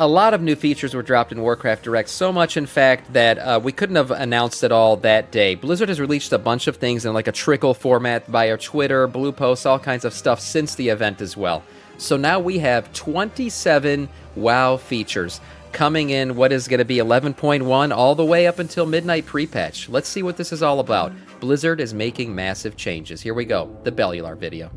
A lot of new features were dropped in Warcraft Direct, so much in fact that we couldn't have announced it all that day. Blizzard has released a bunch of things in like a trickle format via Twitter, Blue Posts, all kinds of stuff since the event as well. So now we have 27 WoW features coming in what is going to be 11.1 all the way up until midnight pre-patch. Let's see what this is all about. Blizzard is making massive changes. Here we go, the Bellular video.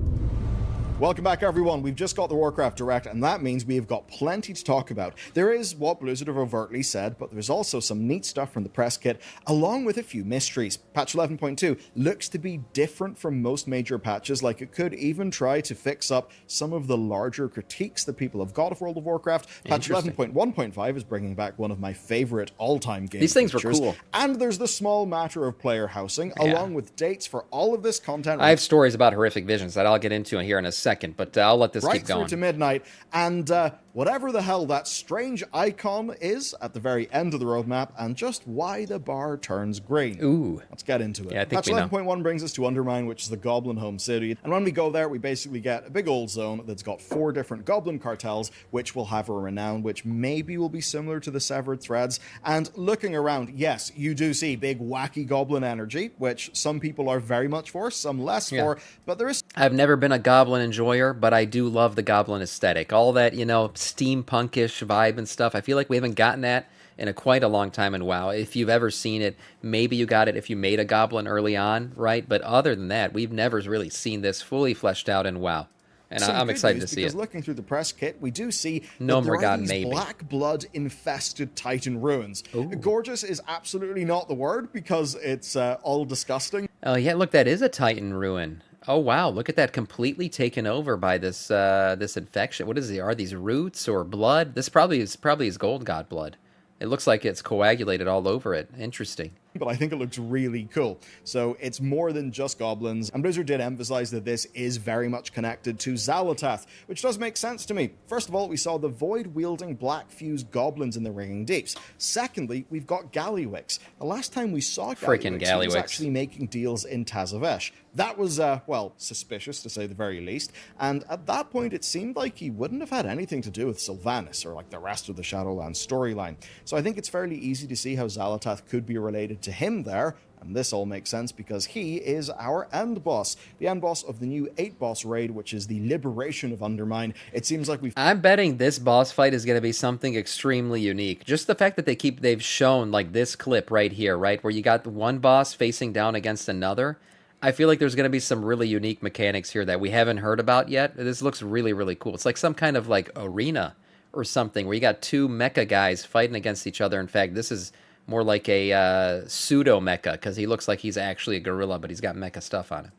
Welcome back, everyone. We've just got the Warcraft Direct, and that means we have got plenty to talk about. There is what Blizzard have overtly said, but there's also some neat stuff from the press kit, along with a few mysteries. Patch 11.2 looks to be different from most major patches, like it could even try to fix up some of the larger critiques that people have got of World of Warcraft. Patch 11.1.5 is bringing back one of my favorite all-time game These things features. were cool. And there's the small matter of player housing, along with dates for all of this content. I have stories about horrific visions that I'll get into here in a second, but I'll let this right keep going. Through to midnight, and whatever the hell that strange icon is at the very end of the roadmap, and just why the bar turns green. Ooh. Let's get into it. Yeah, I think Patch 11.1 brings us to Undermine, which is the Goblin home city, and when we go there, we basically get a big old zone that's got 4 different Goblin cartels, which will have a renown, which maybe will be similar to the Severed Threads, and looking around, yes, you do see big wacky Goblin energy, which some people are very much for, some less for, but there is... I've never been a Goblin enjoyer, but I do love the Goblin aesthetic. All that, you know, steampunkish vibe and stuff. I feel like we haven't gotten that in quite a long time in WoW. If you've ever seen it, maybe you got it if you made a Goblin early on, right? But other than that, we've never really seen this fully fleshed out in WoW. And I'm excited to see it. Because looking through the press kit, we do see no that there are these maybe. black blood-infested Titan ruins. Ooh. Gorgeous is absolutely not the word, because it's all disgusting. Oh yeah, look, that is a Titan ruin. Oh wow, look at that, completely taken over by this this infection. What is it? Are these roots or blood? This probably is Gold God blood. It looks like it's coagulated all over it. Interesting. But I think it looks really cool. So it's more than just goblins, and Blizzard did emphasize that this is very much connected to Xal'atath, which does make sense to me. First of all, we saw the void-wielding black-fused goblins in the Ringing Deeps. Secondly, we've got Gallywix. The last time we saw Gallywix, he was actually making deals in Tazavesh. That was, well, suspicious to say the very least, and at that point it seemed like he wouldn't have had anything to do with Sylvanas or like the rest of the Shadowlands storyline. So I think it's fairly easy to see how Xal'atath could be related to him there, and this all makes sense because he is our end boss, the end boss of the new 8-boss raid, which is the liberation of Undermine. It seems like I'm betting this boss fight is going to be something extremely unique. Just the fact that they've shown like this clip right here, right, where you got one boss facing down against another. I feel like there's going to be some really unique mechanics here that we haven't heard about yet. This looks really, really cool. It's like some kind of like arena or something where you got 2 mecha guys fighting against each other. In fact, this is more like a pseudo mecha, because he looks like he's actually a gorilla, but he's got mecha stuff on him.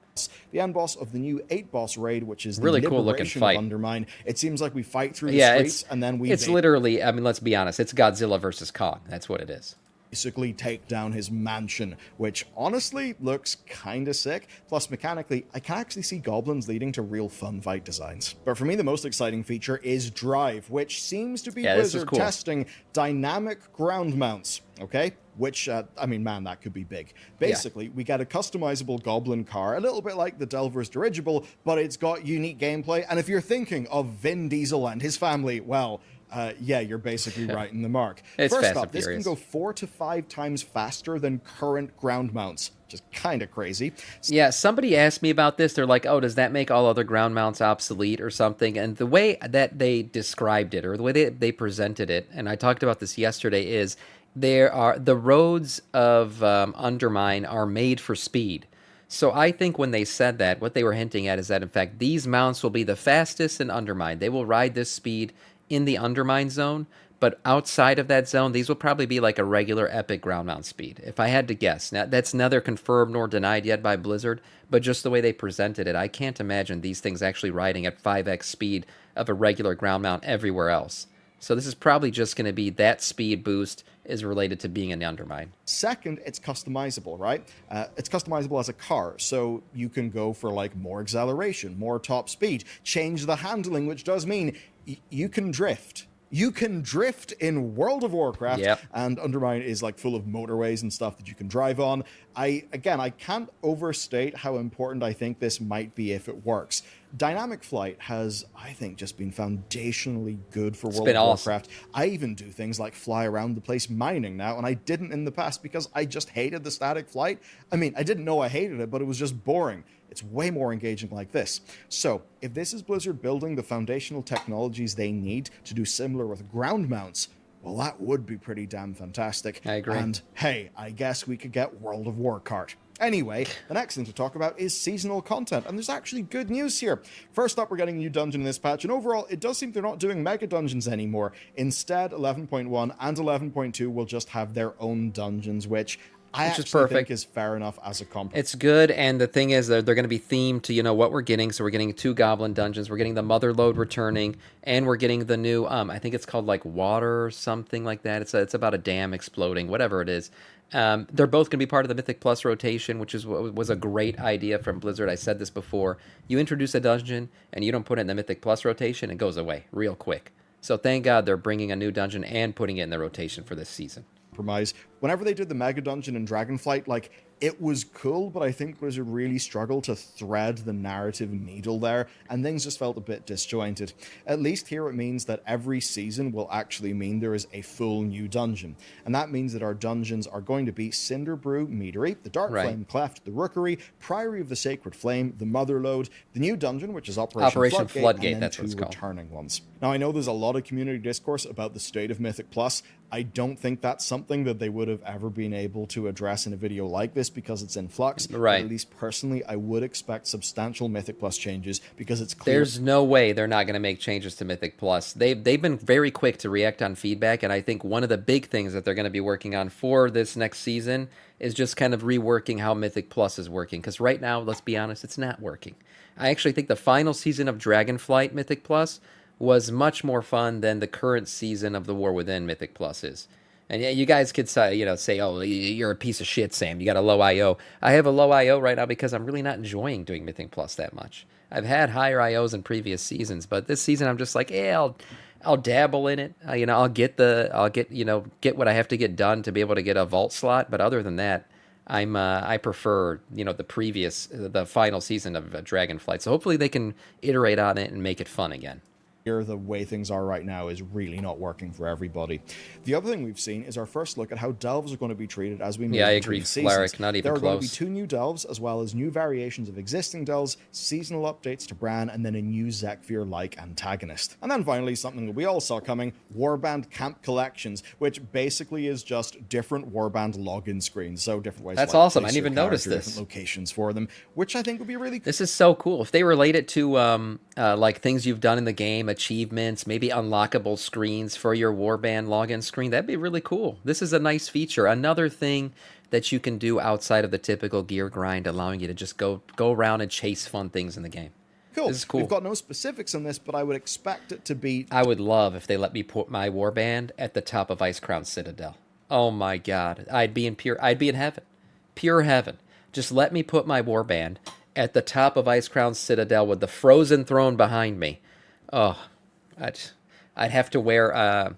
The end boss of the new 8-boss raid, which is the really liberation cool looking fight. of Undermine. It seems like we fight through the streets, and then we... It's literally, I mean, let's be honest, it's Godzilla versus Kong. That's what it is. Basically take down his mansion, which honestly looks kinda sick. Plus, mechanically, I can actually see goblins leading to real fun fight designs. But for me, the most exciting feature is D.R.I.V.E, which seems to be Blizzard testing dynamic ground mounts, okay? Which, I mean, man, that could be big. Basically, we get a customizable goblin car, a little bit like the Delver's dirigible, but it's got unique gameplay, and if you're thinking of Vin Diesel and his family, well... yeah, you're basically right in the mark. First off, this can go 4 to 5 times faster than current ground mounts, which is kind of crazy. Yeah, somebody asked me about this. They're like, oh, does that make all other ground mounts obsolete or something? And the way that they described it, or the way they presented it, and I talked about this yesterday, is the roads of Undermine are made for speed. So I think when they said that, what they were hinting at is that, in fact, these mounts will be the fastest in Undermine. They will ride this speed in the Undermine zone, but outside of that zone, these will probably be like a regular epic ground mount speed, if I had to guess. Now, that's neither confirmed nor denied yet by Blizzard, but just the way they presented it, I can't imagine these things actually riding at 5x speed of a regular ground mount everywhere else. So this is probably just going to be that speed boost is related to being an Undermine. Second, it's customizable, right? It's customizable as a car, so you can go for like more acceleration, more top speed, change the handling, which does mean you can drift. You can drift in World of Warcraft, and Undermine is like full of motorways and stuff that you can drive on. I can't overstate how important I think this might be if it works. Dynamic flight has, I think, just been foundationally good for It's World been of awesome. Warcraft. I even do things like fly around the place mining now, and I didn't in the past because I just hated the static flight. I mean, I didn't know I hated it, but it was just boring. It's way more engaging like this. So, if this is Blizzard building the foundational technologies they need to do similar with ground mounts, well, that would be pretty damn fantastic. I agree. And hey, I guess we could get World of Warcraft. Anyway, the next thing to talk about is seasonal content, and there's actually good news here. First up, we're getting a new dungeon in this patch, and overall, it does seem they're not doing mega dungeons anymore. Instead, 11.1 and 11.2 will just have their own dungeons, which I Which is actually perfect. think is fair enough as a compromise. It's good, and the thing is, they're going to be themed to what we're getting. So we're getting 2 goblin dungeons, we're getting the mother lode returning, and we're getting the new I think it's called like water or something like that. It's about a dam exploding, whatever it is. They're both going to be part of the Mythic Plus rotation, which was a great idea from Blizzard. I said this before. You introduce a dungeon and you don't put it in the Mythic Plus rotation, it goes away real quick. So thank God they're bringing a new dungeon and putting it in the rotation for this season. Whenever they did the Mega Dungeon in Dragonflight, like, it was cool, but I think Blizzard really struggled to thread the narrative needle there, and things just felt a bit disjointed. At least here it means that every season will actually mean there is a full new dungeon, and that means that our dungeons are going to be Cinderbrew Meadery, the Dark Right. Flame Cleft, the Rookery, Priory of the Sacred Flame, the Mother Lode, the new dungeon, which is Operation Floodgate, and then that's what it's two called. returning ones. Now, I know there's a lot of community discourse about the state of Mythic Plus. I don't think that's something that they would have ever been able to address in a video like this because it's in flux. Right. But at least personally, I would expect substantial Mythic Plus changes because it's clear. There's no way they're not going to make changes to Mythic Plus. They've been very quick to react on feedback, and I think one of the big things that they're going to be working on for this next season is just kind of reworking how Mythic Plus is working. Because right now, let's be honest, it's not working. I actually think the final season of Dragonflight Mythic Plus was much more fun than the current season of The War Within Mythic Plus is. And yeah, you guys could say, oh, you're a piece of shit, Sam. You got a low IO. I have a low IO right now because I'm really not enjoying doing Mythic Plus that much. I've had higher IOs in previous seasons, but this season I'm just like, I'll dabble in it. Get what I have to get done to be able to get a vault slot. But other than that, I prefer the final season of Dragonflight. So hopefully they can iterate on it and make it fun again. The way things are right now is really not working for everybody. The other thing we've seen is our first look at how delves are going to be treated as we move I into agree. the seasons. Flaric, not even there are going to be close. 2 new delves, as well as new variations of existing delves, seasonal updates to Bran, and then a new Zekfir-like antagonist. And then finally, something that we all saw coming, Warband Camp Collections, which basically is just different Warband login screens, so different ways That's to, like, awesome. I place didn't your even notice character, this. different locations for them, which I think would be really cool. This is so cool. If they relate it to like things you've done in the game, achievements, maybe unlockable screens for your Warband login screen, that'd be really cool. This is a nice feature. Another thing that you can do outside of the typical gear grind, allowing you to just go around and chase fun things in the game. Cool. This is cool. We've got no specifics on this, but I would expect it to be... I would love if they let me put my Warband at the top of Icecrown Citadel. Oh my God. I'd be in heaven. Pure heaven. Just let me put my Warband at the top of Icecrown Citadel with the frozen throne behind me. Oh, I'd have to wear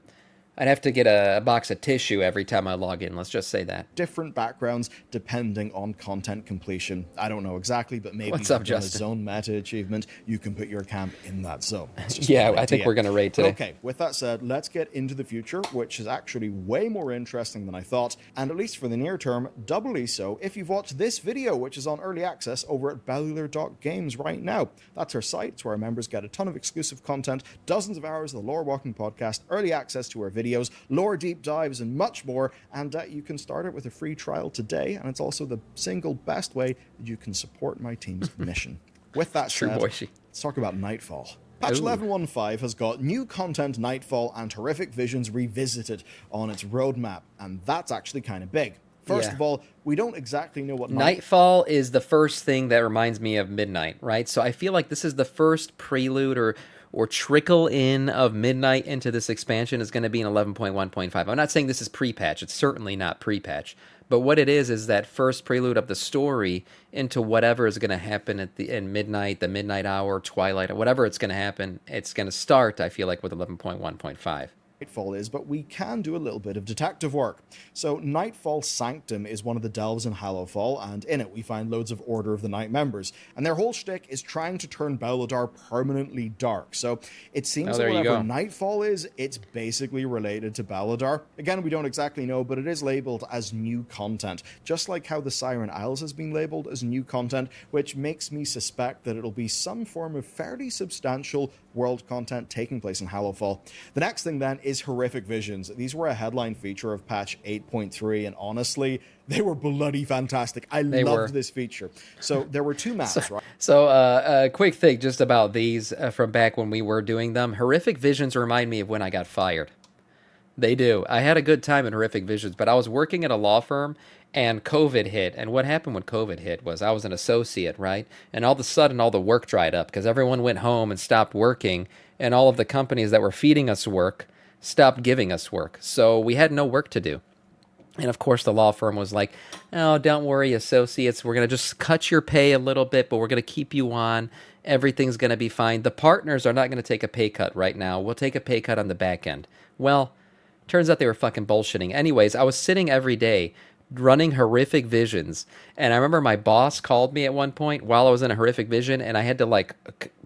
I'd have to get a box of tissue every time I log in. Let's just say that. different backgrounds depending on content completion. I don't know exactly, but maybe What's up, if you've done a Justin? zone meta achievement, you can put your camp in that zone. That's just Yeah, one I think idea. we're going to raid today. Okay, with that said, let's get into the future, which is actually way more interesting than I thought, and at least for the near term, doubly so if you've watched this video, which is on early access over at bellular.games right now. That's our site. It's where our members get a ton of exclusive content, dozens of hours of the Lore Walking podcast, early access to our videos, lore deep dives, and much more. And you can start it with a free trial today, and it's also the single best way that you can support my team's mission. With that True, said, Boise. let's talk about Nightfall. Patch Ooh. 11.1.5 has got new content, Nightfall, and Horrific Visions revisited on its roadmap, and that's actually kind of big. First Yeah. of all, we don't exactly know what Nightfall is the first thing that reminds me of Midnight, right? So I feel like this is the first prelude or trickle in of Midnight into this expansion is going to be in 11.1.5. I'm not saying this is pre-patch. It's certainly not pre-patch. But what it is that first prelude of the story into whatever is going to happen in Midnight, the Midnight Hour, Twilight, whatever it's going to happen. It's going to start, I feel like, with 11.1.5. Nightfall is, but we can do a little bit of detective work. So Nightfall Sanctum is one of the delves in Hallowfall, and in it we find loads of Order of the Night members, and their whole shtick is trying to turn Beledar permanently dark. So it Oh, seems that there you whatever go. Nightfall is, it's basically related to Beledar. Again, we don't exactly know, but it is labeled as new content, just like how the Siren Isles has been labeled as new content, which makes me suspect that it'll be some form of fairly substantial world content taking place in Hallowfall. The next thing then is Horrific Visions. These were a headline feature of patch 8.3, and honestly, they were bloody fantastic. I They loved were. this feature. So there were two So, maps, right? so, a quick thing just about these from back when we were doing them. Horrific Visions remind me of when I got fired. They do. I had a good time in Horrific Visions, but I was working at a law firm and COVID hit. And what happened when COVID hit was I was an associate, right? And all of a sudden, all the work dried up because everyone went home and stopped working. And all of the companies that were feeding us work stopped giving us work. So we had no work to do. And of course, the law firm was like, "Oh, don't worry, associates. We're going to just cut your pay a little bit, but we're going to keep you on. Everything's going to be fine. The partners are not going to take a pay cut right now. We'll take a pay cut on the back end." Well, turns out they were fucking bullshitting. Anyways, I was sitting every day running Horrific Visions, and I remember my boss called me at one point while I was in a Horrific Vision, and I had to like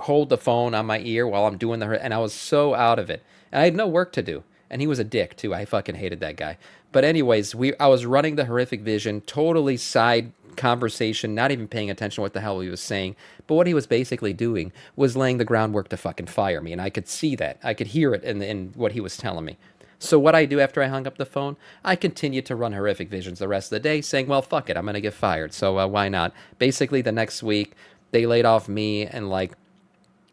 hold the phone on my ear while I'm doing and I was so out of it. And I had no work to do. And he was a dick too. I fucking hated that guy. But anyways, I was running the Horrific Vision, totally side conversation, not even paying attention to what the hell he was saying. But what he was basically doing was laying the groundwork to fucking fire me, and I could see that. I could hear it in what he was telling me. So what I do after I hung up the phone, I continued to run Horrific Visions the rest of the day, saying, well, fuck it, I'm going to get fired, so why not? Basically, the next week, they laid off me and like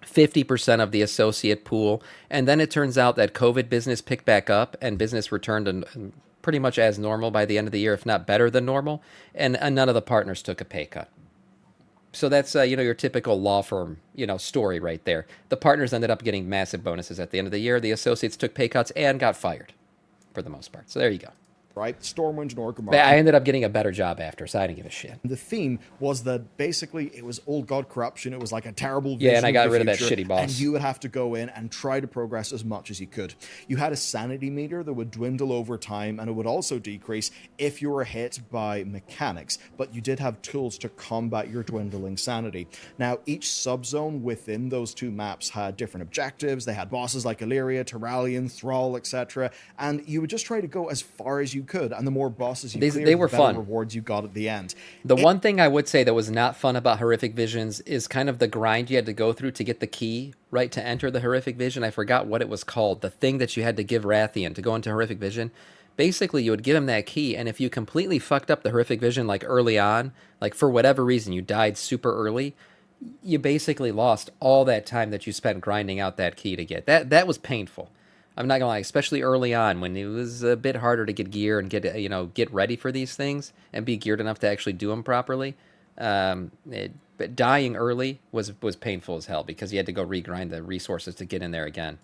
50% of the associate pool. And then it turns out that COVID business picked back up and business returned to pretty much as normal by the end of the year, if not better than normal. And none of the partners took a pay cut. So that's your typical law firm story right there. The partners ended up getting massive bonuses at the end of the year. The associates took pay cuts and got fired for the most part. So there you go. Right? Stormwind and Orgrimmar. But I ended up getting a better job after, so I didn't give a shit. The theme was that basically it was old god corruption. It was like a terrible vision. Yeah, and I got of the rid of that future, shitty boss. And you would have to go in and try to progress as much as you could. You had a sanity meter that would dwindle over time, and it would also decrease if you were hit by mechanics. But you did have tools to combat your dwindling sanity. Now, each subzone within those two maps had different objectives. They had bosses like Illyria, Terralion, Thrall, etc. And you would just try to go as far as you could, and the more bosses you cleared, they were the better fun. rewards you got at the end. The one thing I would say that was not fun about Horrific Visions is kind of the grind you had to go through to get the key, right, to enter the Horrific Vision. I forgot what it was called. The thing that you had to give Rathian to go into Horrific Vision. Basically, you would give him that key, and if you completely fucked up the Horrific Vision, like early on, like for whatever reason, you died super early, you basically lost all that time that you spent grinding out that key to get. That was painful. I'm not gonna lie, especially early on when it was a bit harder to get gear and get ready for these things and be geared enough to actually do them properly. But dying early was painful as hell because you had to go regrind the resources to get in there again.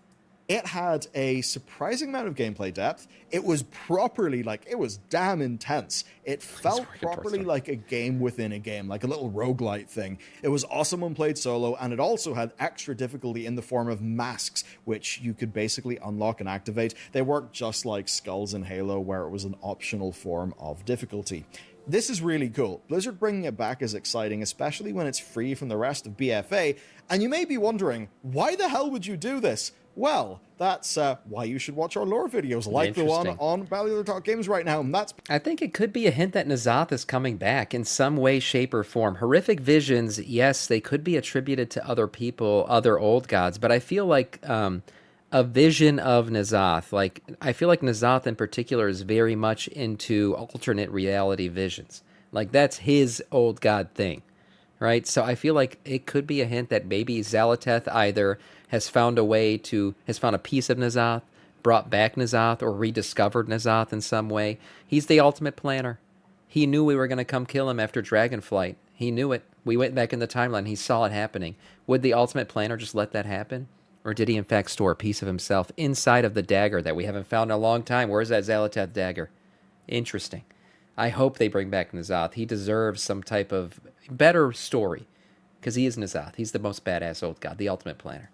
It had a surprising amount of gameplay depth. It was properly, it was damn intense. It felt properly like a game within a game, like a little roguelite thing. It was awesome when played solo, and it also had extra difficulty in the form of masks, which you could basically unlock and activate. They worked just like Skulls in Halo, where it was an optional form of difficulty. This is really cool. Blizzard bringing it back is exciting, especially when it's free from the rest of BFA. And you may be wondering, why the hell would you do this? Well, that's why you should watch our lore videos, like the one on Balliol Talk Games right now. And I think it could be a hint that N'Zoth is coming back in some way, shape, or form. Horrific Visions, yes, they could be attributed to other people, other old gods, but I feel like a vision of N'Zoth, I feel like N'Zoth in particular is very much into alternate reality visions. Like, that's his old god thing, right? So I feel like it could be a hint that maybe Xal'atath either has found a piece of N'Zoth, brought back N'Zoth, or rediscovered N'Zoth in some way. He's the ultimate planner. He knew we were going to come kill him after Dragonflight. He knew it. We went back in the timeline. He saw it happening. Would the ultimate planner just let that happen? Or did he in fact store a piece of himself inside of the dagger that we haven't found in a long time? Where's that Xal'atath dagger? Interesting. I hope they bring back N'Zoth. He deserves some type of better story. Because he is N'Zoth. He's the most badass old god, the ultimate planner.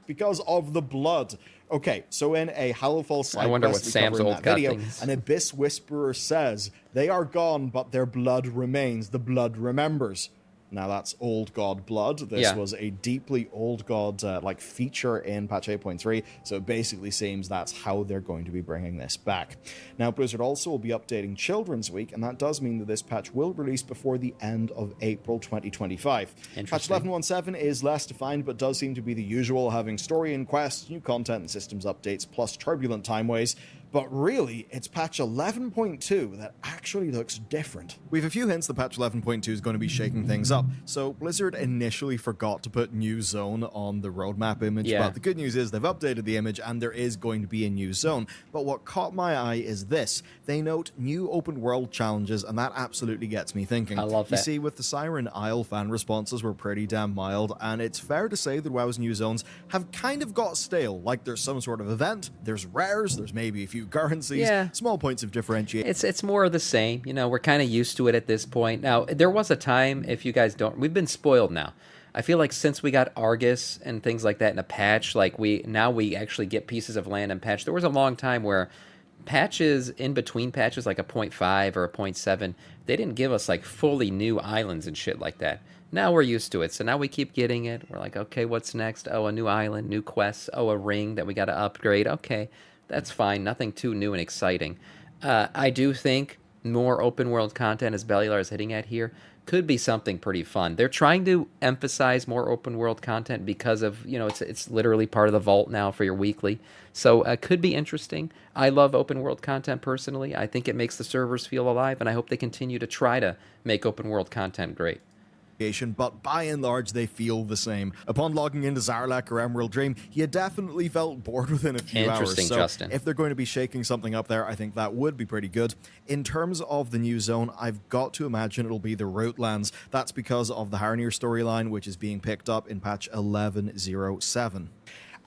because of the blood. Okay, so in a Hallowfall side I wonder what quest we Sam's cover in old that god video, thing is. an Abyss Whisperer says, "They are gone, but their blood remains. The blood remembers." Now that's old god blood. This Yeah. was a deeply old god like feature in patch 8.3, so it basically seems that's how they're going to be bringing this back. Now Blizzard also will be updating Children's Week, and that does mean that this patch will release before the end of April 2025. Patch 11.17 is less defined, but does seem to be the usual, having story and quests, new content and systems updates, plus turbulent timeways. But really, it's patch 11.2 that actually looks different. We have a few hints that patch 11.2 is going to be shaking things up. So Blizzard initially forgot to put new zone on the roadmap image, Yeah. but the good news is they've updated the image and there is going to be a new zone. But what caught my eye is this. They note new open world challenges, and that absolutely gets me thinking. I love that. You see, with the Siren Isle, fan responses were pretty damn mild, and it's fair to say that WoW's new zones have kind of got stale. Like there's some sort of event, there's rares, there's maybe a few currencies, Yeah. small points of differentiation. It's more of the same. You know, we're kind of used to it at this point. Now, there was a time, if you guys don't, we've been spoiled now. I feel like since we got Argus and things like that in a patch, like we actually get pieces of land in patch. There was a long time where patches in between patches, like a 0.5 or a 0.7, they didn't give us like fully new islands and shit like that. Now we're used to it, so now we keep getting it. We're like, okay, what's next? Oh, a new island, new quests. Oh, a ring that we got to upgrade. Okay, that's fine. Nothing too new and exciting. I do think more open world content, as Bellular is hitting at here, could be something pretty fun. They're trying to emphasize more open world content because of, you know, it's literally part of the vault now for your weekly. So it could be interesting. I love open world content personally. I think it makes the servers feel alive, and I hope they continue to try to make open world content great. But by and large, they feel the same. Upon logging into Zarlek or Emerald Dream, you definitely felt bored within a few hours. Interesting, So Justin. if they're going to be shaking something up there, I think that would be pretty good. In terms of the new zone, I've got to imagine it'll be the Rootlands. That's because of the Harnier storyline, which is being picked up in patch 11.07.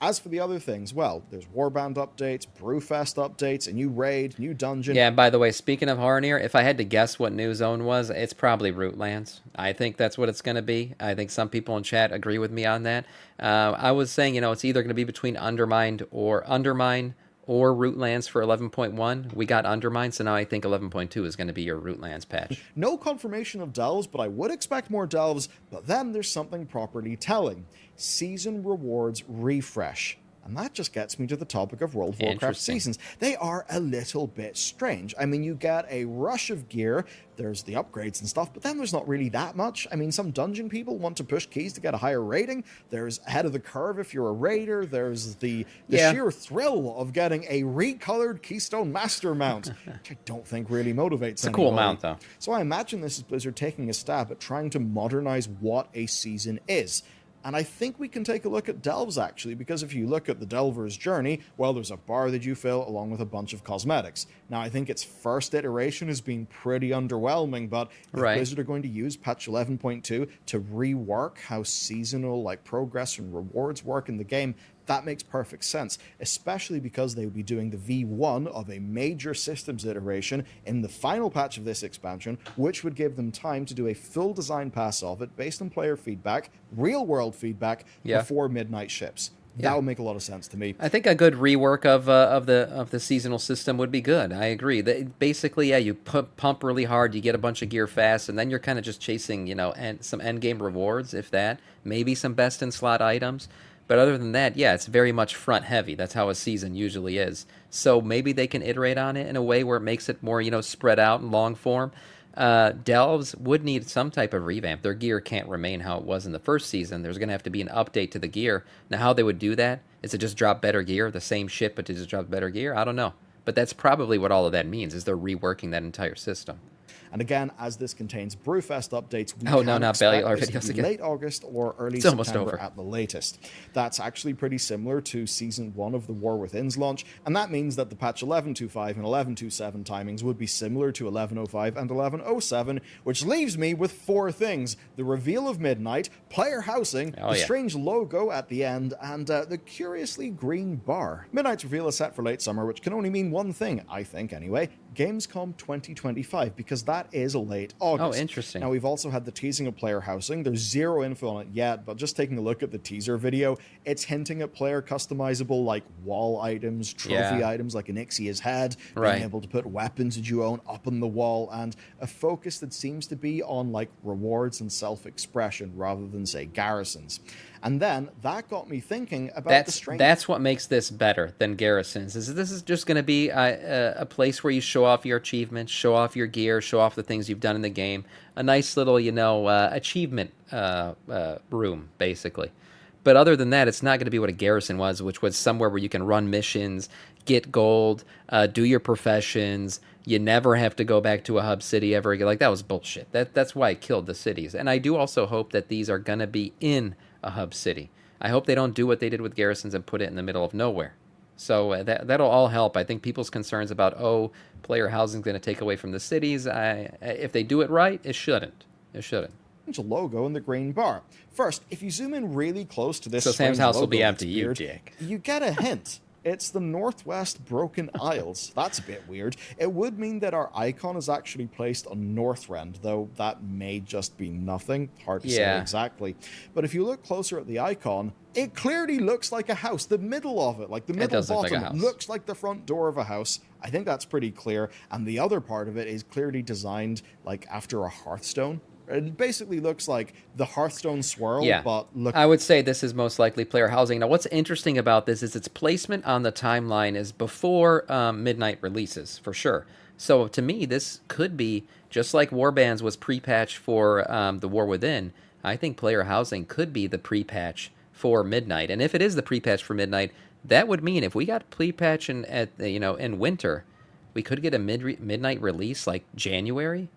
As for the other things, well, there's Warband updates, Brewfest updates, a new raid, new dungeon. Yeah, and by the way, speaking of Harnier, if I had to guess what new zone was, it's probably Rootlands. I think that's what it's going to be. I think some people in chat agree with me on that. I was saying, you know, it's either going to be between Undermine or Rootlands for 11.1. We got Undermine, so now I think 11.2 is going to be your Rootlands patch. No confirmation of delves, but I would expect more delves. But then there's something properly telling. Season rewards refresh. And that just gets me to the topic of World of Warcraft seasons. They are a little bit strange. I mean, you get a rush of gear, there's the upgrades and stuff, but then there's not really that much. I mean, some dungeon people want to push keys to get a higher rating. There's ahead of the curve if you're a raider. There's the sheer thrill of getting a recolored Keystone Master mount, which I don't think really motivates It's a cool mount, though. So I imagine this is Blizzard taking a stab at trying to modernize what a season is. And I think we can take a look at delves, actually, because if you look at the Delver's journey, well, there's a bar that you fill along with a bunch of cosmetics. Now, I think its first iteration has been pretty underwhelming, but if Blizzard are going to use patch 11.2 to rework how seasonal progress and rewards work in the game, that makes perfect sense, especially because they would be doing the V1 of a major systems iteration in the final patch of this expansion, which would give them time to do a full design pass of it based on player feedback, real-world feedback, before midnight ships. That would make a lot of sense to me. I think a good rework of the seasonal system would be good. I agree. Basically, you pump really hard, you get a bunch of gear fast, and then you're kind of just chasing, you know, some end game rewards, if that. Maybe some best in slot items. But other than that, yeah, it's very much front heavy. That's how a season usually is. So maybe they can iterate on it in a way where it makes it more, you know, spread out and long form. Delves would need some type of revamp. Their gear can't remain how it was in the first season. There's going to have to be an update to the gear. Now, how they would do that? Is it just drop better gear, the same ship, but to just drop better gear? I don't know. But that's probably what all of that means, is they're reworking that entire system. And again, as this contains Brewfest updates, we not expect this videos to be again. late August or early September at the latest. That's actually pretty similar to Season 1 of the War Within's launch, and that means that the patch 11.25 and 11.27 timings would be similar to 11.05 and 11.07, which leaves me with four things: the reveal of Midnight, player housing, the strange logo at the end, and the curiously green bar. Midnight's reveal is set for late summer, which can only mean one thing, I think anyway: Gamescom 2025, because because that is late Oh, August. interesting. Now, we've also had the teasing of player housing. There's zero info on it yet, but just taking a look at the teaser video, it's hinting at player customizable, like, wall items, trophy Yeah. items, like Anixia's head, being Right. able to put weapons that you own up on the wall, and a focus that seems to be on, like, rewards and self-expression rather than, say, garrisons. And then that got me thinking about the strength. That's what makes this better than Garrisons. Is this is just going to be a place where you show off your achievements, show off your gear, show off the things you've done in the game. A nice little, achievement room, basically. But other than that, it's not going to be what a garrison was, which was somewhere where you can run missions, get gold, do your professions. You never have to go back to a hub city ever again. Like, that was bullshit. That's why it killed the cities. And I do also hope that these are going to be in a hub city. I hope they don't do what they did with garrisons and put it in the middle of nowhere. So that'll all help. I think people's concerns about, player housing is going to take away from the cities, if they do it right, it shouldn't. It shouldn't. Logo in the green bar. First, if you zoom in really close to this, So Sam's strange house will logo be that's empty, you appeared, dick. you get a hint. It's the Northwest Broken Isles. That's a bit weird. It would mean that our icon is actually placed on Northrend, though that may just be nothing. Hard to say exactly. But if you look closer at the icon, it clearly looks like a house. The middle of it, like the middle does look like a bottom, house. looks like the front door of a house. I think that's pretty clear. And the other part of it is clearly designed like after a Hearthstone. It basically looks like the Hearthstone swirl, Yeah, but look. I would say this is most likely player housing. Now, what's interesting about this is its placement on the timeline is before midnight releases, for sure. So to me, this could be, just like Warbands was pre-patch for the War Within, I think player housing could be the pre-patch for Midnight. And if it is the pre-patch for Midnight, that would mean if we got pre-patch in winter, we could get a midnight release like January.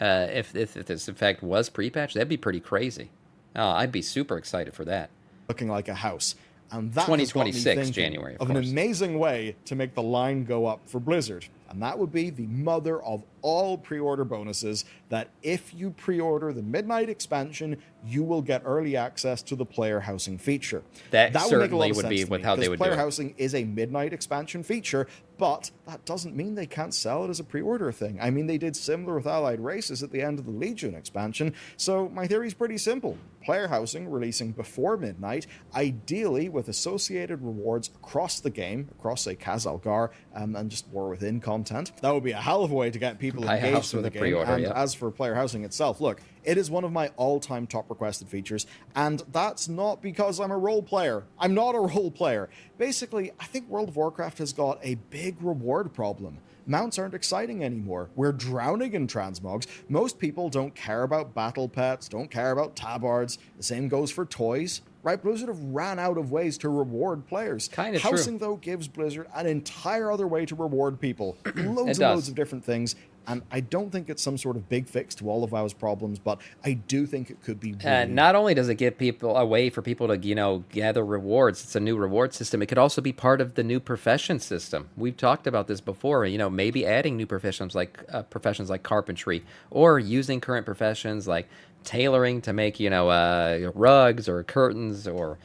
If this in fact was pre-patch, that'd be pretty crazy. I'd be super excited for that. Looking like a house. And that has got me 2026 thinking January, of of an course. amazing way to make the line go up for Blizzard. And that would be the mother of all pre-order bonuses, that if you pre-order the Midnight expansion, you will get early access to the player housing feature. That would make a certainly lot of would sense be to with me, how they because would do player it. housing is a Midnight expansion feature, but that doesn't mean they can't sell it as a pre-order thing. I mean, they did similar with Allied Races at the end of the Legion expansion, so my theory is pretty simple. Player housing releasing before midnight, ideally with associated rewards across the game, across, say, Khazalgar, and just War Within content. That would be a hell of a way to get people Buy a house engaged in with the a game. pre-order, And yep. as for player housing itself, look, it is one of my all-time top requested features, and that's not because I'm a role player. I'm not a role player. Basically, I think World of Warcraft has got a big reward problem. Mounts aren't exciting anymore. We're drowning in transmogs. Most people don't care about battle pets, don't care about tabards. The same goes for toys. Right, Blizzard have ran out of ways to reward players. Kinda Housing, true. though, gives Blizzard an entire other way to reward people. Loads and does. loads of different things. And I don't think it's some sort of big fix to all of WoW's problems, but I do think it could be really... Not only does it give people a way for people to, gather rewards, it's a new reward system, it could also be part of the new profession system. We've talked about this before, maybe adding new professions like carpentry, or using current professions like tailoring to make, rugs or curtains, or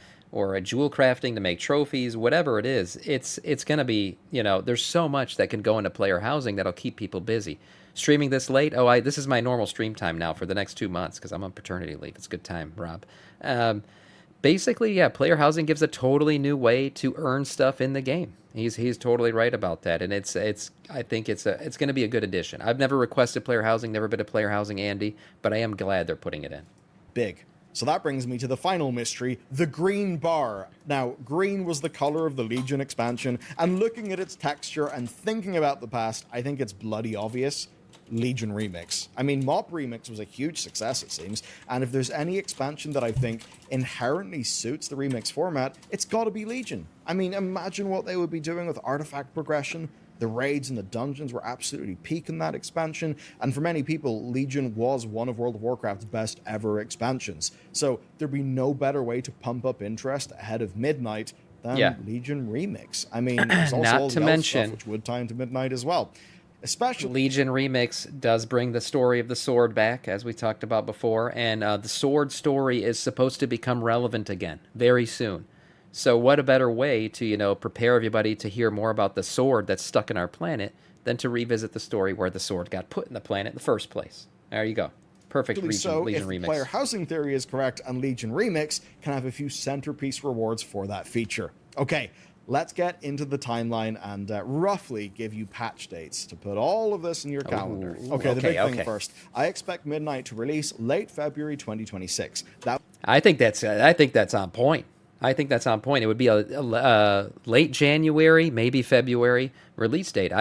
a jewel crafting to make trophies, whatever it is. It's going to be, there's so much that can go into player housing that'll keep people busy. Streaming this late, this is my normal stream time now for the next 2 months because I'm on paternity leave. It's a good time, Rob. Basically, yeah, player housing gives a totally new way to earn stuff in the game. He's totally right about that, and I think it's going to be a good addition. I've never requested player housing, never been a player housing Andy, but I am glad they're putting it in. Big. So that brings me to the final mystery, the green bar. Now, green was the color of the Legion expansion, and looking at its texture and thinking about the past, I think it's bloody obvious. Legion Remix. I mean, Mop Remix was a huge success, it seems, and if there's any expansion that I think inherently suits the Remix format, it's gotta be Legion. I mean, imagine what they would be doing with artifact progression. The raids and the dungeons were absolutely peak in that expansion, and for many people, Legion was one of World of Warcraft's best ever expansions. So there'd be no better way to pump up interest ahead of Midnight than Legion Remix. I mean, there's also Not all to the elf mention- stuff, which would tie into Midnight as well. Especially Legion Remix does bring the story of the sword back, as we talked about before, and the sword story is supposed to become relevant again very soon. So what a better way to, prepare everybody to hear more about the sword that's stuck in our planet than to revisit the story where the sword got put in the planet in the first place. There you go. Perfect So, Legion if the player remix. housing theory is correct, and Legion Remix can have a few centerpiece rewards for that feature. Okay, let's get into the timeline and roughly give you patch dates to put all of this in your calendar. Okay, the big thing first. I expect Midnight to release late February 2026. I think that's on point. I think that's on point. It would be a late January, maybe February release date.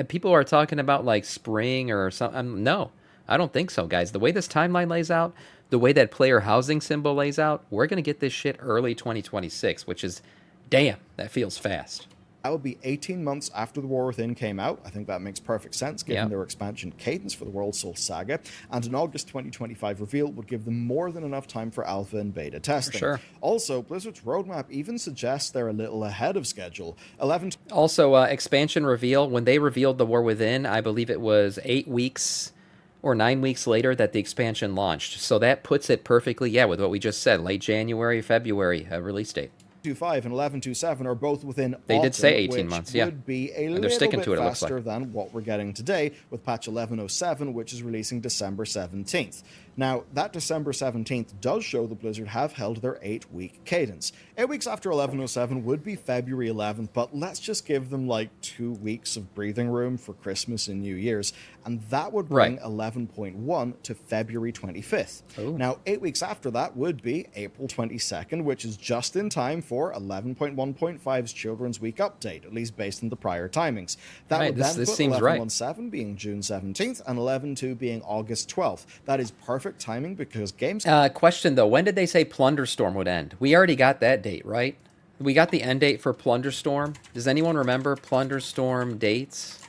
People are talking about like spring or something. No, I don't think so, guys. The way this timeline lays out, the way that player housing symbol lays out, we're gonna get this shit early 2026, which is, damn, that feels fast. That would be 18 months after The War Within came out. I think that makes perfect sense given their expansion cadence for the World Soul Saga. And an August 2025 reveal would give them more than enough time for alpha and beta testing. For sure. Also, Blizzard's roadmap even suggests they're a little ahead of schedule. Also, expansion reveal. When they revealed The War Within, I believe it was 8 weeks or 9 weeks later that the expansion launched. So that puts it perfectly, with what we just said, late January, February release date. 11.2.5 and 11.2.7 are both within They autumn, did say 18 months, yeah. would be a And they're little sticking bit to it, it looks faster like. than what we're getting today with patch 11.07, which is releasing December 17th. Now, that December 17th does show that Blizzard have held their 8-week cadence. 8 weeks after 11.07 would be February 11th, but let's just give them like 2 weeks of breathing room for Christmas and New Year's, and that would bring 11.1 to February 25th. Ooh. Now, 8 weeks after that would be April 22nd, which is just in time for 11.1.5's Children's Week update, at least based on the prior timings. That would then this put seems right. 11.17 being June 17th and 11.2 being August 12th. That is perfect timing because games... Question though, when did they say Plunderstorm would end? We already got that date, right? We got the end date for Plunderstorm. Does anyone remember Plunderstorm dates?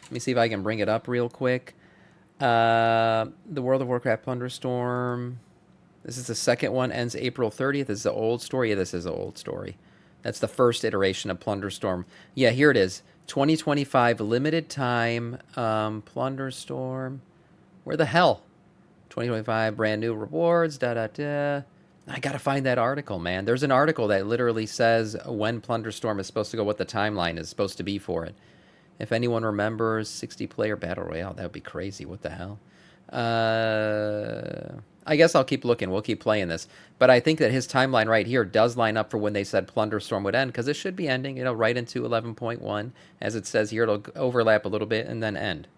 Let me see if I can bring it up real quick. The World of Warcraft Plunderstorm. This is the second one, ends April 30th. This is the old story. Yeah, this is the old story. That's the first iteration of Plunderstorm. Yeah, here it is. 2025 limited time Plunderstorm. Where the hell? 2025 brand new rewards. I gotta find that article, man. There's an article that literally says when Plunderstorm is supposed to go, what the timeline is supposed to be for it. If anyone remembers 60-player battle royale, that would be crazy. What the hell? I guess I'll keep looking. We'll keep playing this. But I think that his timeline right here does line up for when they said Plunderstorm would end, because it should be ending, right into 11.1. As it says here, it'll overlap a little bit and then end.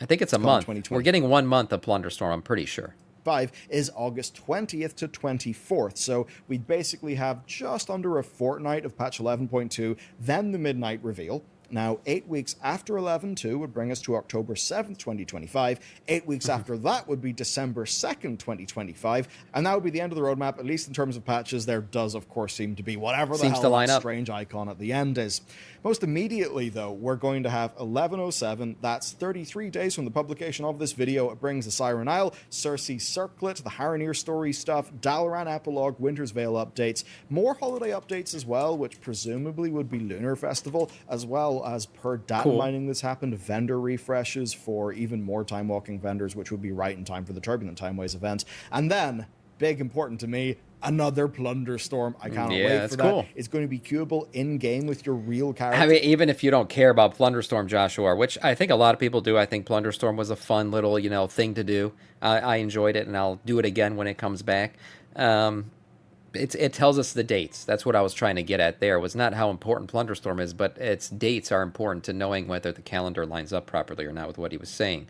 I think it's a month. We're getting 1 month of Plunderstorm, I'm pretty sure. 5 is August 20th to 24th. So we basically have just under a fortnight of patch 11.2, then the midnight reveal. Now, 8 weeks after 11.2 would bring us to October 7th, 2025. 8 weeks after that would be December 2nd, 2025. And that would be the end of the roadmap, at least in terms of patches. There does, of course, seem to be whatever the hell that strange icon at the end is. Most immediately, though, we're going to have 11.07. That's 33 days from the publication of this video. It brings the Siren Isle, Circe Circlet, the Haranir story stuff, Dalaran Epilogue, Winter's Veil updates, more holiday updates as well, which presumably would be Lunar Festival, as well as, per data mining that's happened, vendor refreshes for even more time walking vendors, which would be right in time for the Turbulent Timeways event. And then, big important to me, another Plunderstorm. I cannot wait for that. Cool. It's going to be queuable in-game with your real character. I mean, even if you don't care about Plunderstorm, Joshua, which I think a lot of people do, I think Plunderstorm was a fun little, thing to do. I enjoyed it, and I'll do it again when it comes back. It tells us the dates. That's what I was trying to get at there. It was not how important Plunderstorm is, but its dates are important to knowing whether the calendar lines up properly or not with what he was saying.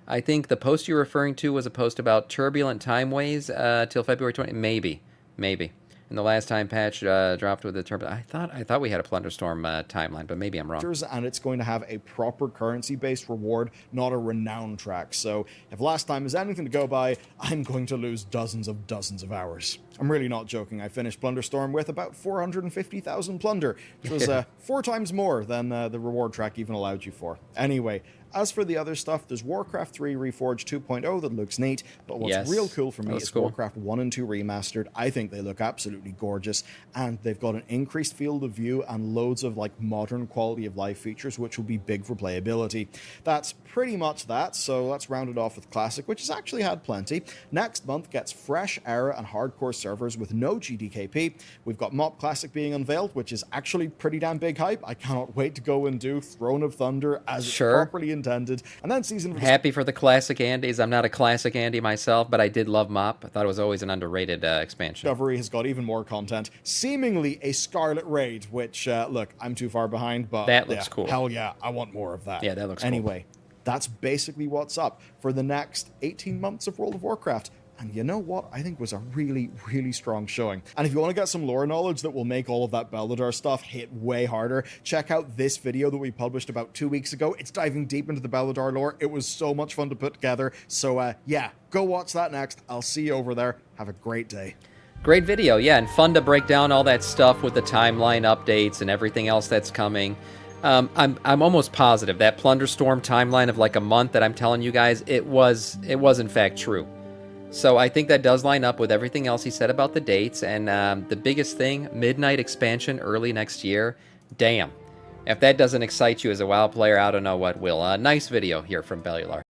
I think the post you're referring to was a post about Turbulent Timeways till February 20th. Maybe. And the last time patch dropped with the Turbulent... I thought we had a Plunderstorm timeline, but maybe I'm wrong. And it's going to have a proper currency-based reward, not a renown track. So if last time is anything to go by, I'm going to lose dozens of hours. I'm really not joking. I finished Plunderstorm with about 450,000 plunder, which was 4 times more than the reward track even allowed you for. Anyway, As for the other stuff, there's Warcraft 3 Reforged 2.0 that looks neat, but what's Yes, real cool for that me looks is cool. Warcraft 1 and 2 Remastered. I think they look absolutely gorgeous, and they've got an increased field of view and loads of like modern quality of life features, which will be big for playability. That's pretty much that, so let's round it off with Classic, which has actually had plenty. Next month gets fresh era and hardcore servers with no GDKP. We've got Mop Classic being unveiled, which is actually pretty damn big hype. I cannot wait to go and do Throne of Thunder as it's Sure. properly intended. And then Season of Happy for the classic Andes. I'm not a classic Andy myself, but I did love Mop. I thought it was always an underrated expansion. Discovery has got even more content, seemingly a Scarlet Raid, which, look, I'm too far behind, but That looks yeah, cool. hell yeah, I want more of that. Yeah, that looks cool. Anyway, that's basically what's up for the next 18 months of World of Warcraft. And you know what? I think was a really, really strong showing. And if you want to get some lore knowledge that will make all of that Belladar stuff hit way harder, check out this video that we published about 2 weeks ago. It's diving deep into the Belladar lore. It was so much fun to put together. So yeah, go watch that next. I'll see you over there. Have a great day. Great video, yeah, and fun to break down all that stuff with the timeline updates and everything else that's coming. I'm almost positive that Plunderstorm timeline of like a month that I'm telling you guys, it was in fact true. So I think that does line up with everything else he said about the dates, and the biggest thing, Midnight expansion early next year. Damn. If that doesn't excite you as a WoW player, I don't know what will. Nice video here from Bellular.